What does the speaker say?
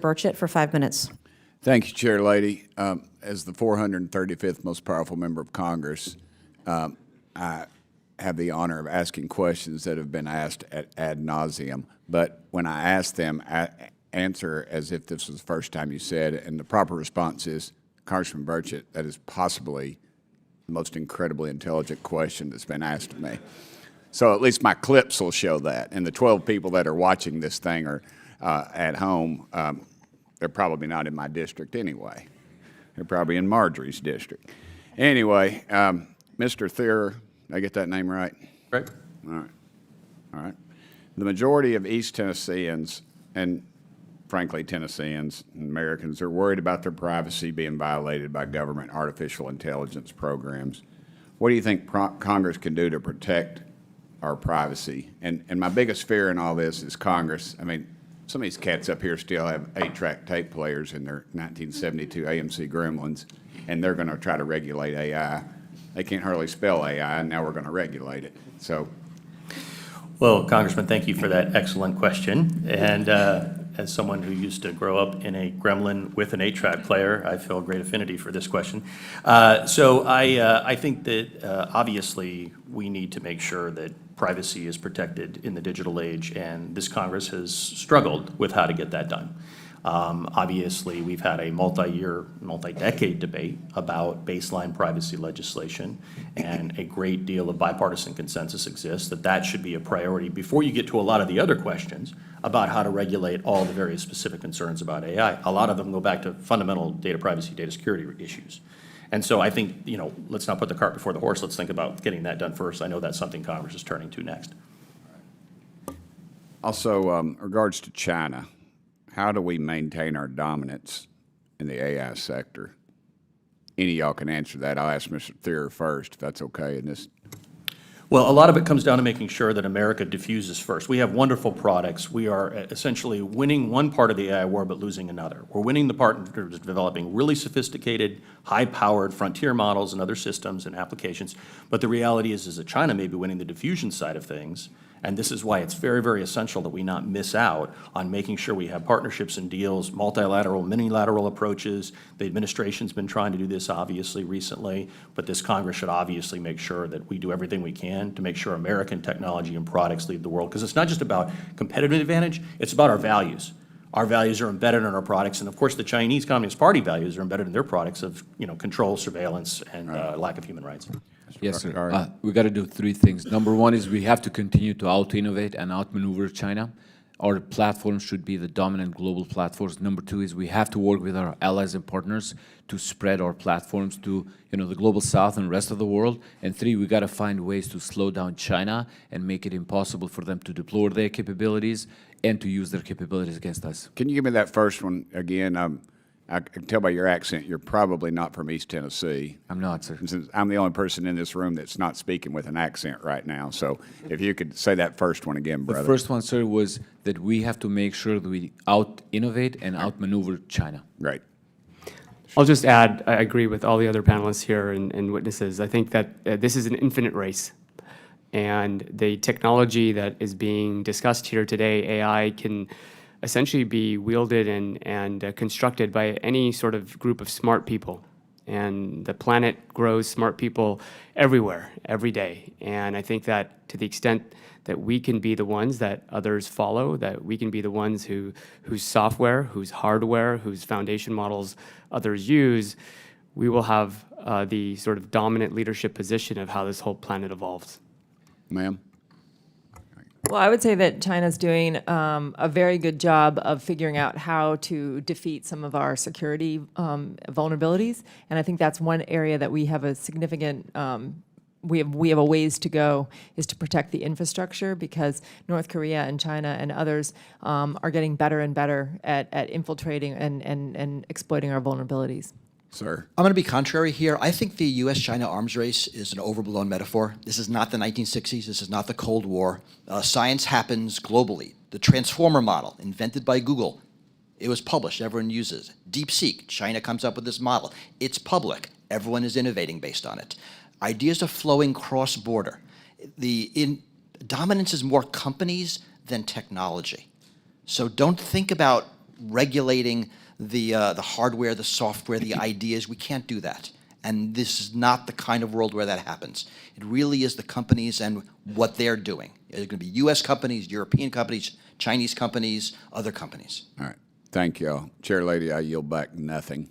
Burchett for 5 minutes. Thank you, Chair Lady. As the 435th most powerful member of Congress, I have the honor of asking questions that have been asked ad nauseum. But when I ask them, I answer as if this was the first time you said it, and the proper response is, Congressman Burchett, that is possibly the most incredibly intelligent question that's been asked of me. So at least my clips will show that. And the 12 people that are watching this thing are at home. They're probably not in my district anyway. They're probably in Marjorie's district. Anyway, Mr. Thierer, did I get that name right? Right. All right. All right. The majority of East Tennesseans, and frankly Tennesseans and Americans, are worried about their privacy being violated by government artificial intelligence programs. What do you think Congress can do to protect our privacy? And my biggest fear in all this is Congress. I mean, some of these cats up here still have 8-track tape players in their 1972 AMC Gremlins, and they're going to try to regulate AI. They can't hardly spell AI, and now we're going to regulate it. So, Well, Congressman, thank you for that excellent question. And as someone who used to grow up in a Gremlin with an 8-track player, I feel a great affinity for this question. So I think that obviously we need to make sure that privacy is protected in the digital age, and this Congress has struggled with how to get that done. Obviously, we've had a multi-year, multi-decade debate about baseline privacy legislation, and a great deal of bipartisan consensus exists that that should be a priority before you get to a lot of the other questions about how to regulate all the various specific concerns about AI. A lot of them go back to fundamental data privacy, data security issues. And so I think, you know, let's not put the cart before the horse. Let's think about getting that done first. I know that's something Congress is turning to next. also, regards to China, how do we maintain our dominance in the AI sector? Any of y'all can answer that. I'll ask Mr. Thierer first, if that's okay in this. Well, a lot of it comes down to making sure that America diffuses first. We have wonderful products. We are essentially winning one part of the AI war but losing another. We're winning the part in terms of developing really sophisticated, high-powered frontier models and other systems and applications. But the reality is that China may be winning the diffusion side of things. And this is why it's very, very essential that we not miss out on making sure we have partnerships and deals, multilateral, minilateral approaches. The administration's been trying to do this, obviously, recently, but this Congress should obviously make sure that we do everything we can to make sure American technology and products lead the world. Because it's not just about competitive advantage, it's about our values. Our values are embedded in our products, and of course the Chinese Communist Party values are embedded in their products of, you know, control, surveillance, and lack of human rights. Yes, sir. We got to do 3 things. Number 1 is we have to continue to out-innovate and outmaneuver China. Our platforms should be the dominant global platforms. Number 2 is we have to work with our allies and partners to spread our platforms to, you know, the global south and rest of the world. And 3, we got to find ways to slow down China and make it impossible for them to deploy their capabilities and to use their capabilities against us. Can you give me that first one again? I can tell by your accent you're probably not from East Tennessee. I'm not, sir. Since I'm the only person in this room that's not speaking with an accent right now. So if you could say that first one again, brother. The first one, sir, was that we have to make sure that we out-innovate and outmaneuver China. Great. I'll just add, I agree with all the other panelists here and witnesses. I think that this is an infinite race. And the technology that is being discussed here today, AI, can essentially be wielded and constructed by any sort of group of smart people. And the planet grows smart people everywhere, every day. And I think that to the extent that we can be the ones that others follow, that we can be the ones whose software, whose hardware, whose foundation models others use, we will have the sort of dominant leadership position of how this whole planet evolves. Ma'am? Well, I would say that China's doing a very good job of figuring out how to defeat some of our security vulnerabilities, and I think that's one area that we have a significant we have a ways to go, is to protect the infrastructure, because North Korea and China and others are getting better and better at infiltrating and exploiting our vulnerabilities. Sir. I'm going to be contrary here. I think the U.S.-China arms race is an overblown metaphor. This is not the 1960s. This is not the Cold War. Science happens globally. The transformer model, invented by Google, it was published. Everyone uses it. DeepSeek, China comes up with this model. It's public. Everyone is innovating based on it. Ideas are flowing cross-border. Dominance is more companies than technology. So don't think about regulating the hardware, the software, the ideas. We can't do that. And this is not the kind of world where that happens. It really is the companies and what they're doing. It's going to be U.S. companies, European companies, Chinese companies, other companies. All right. Thank you all. Chair Lady, I yield back nothing.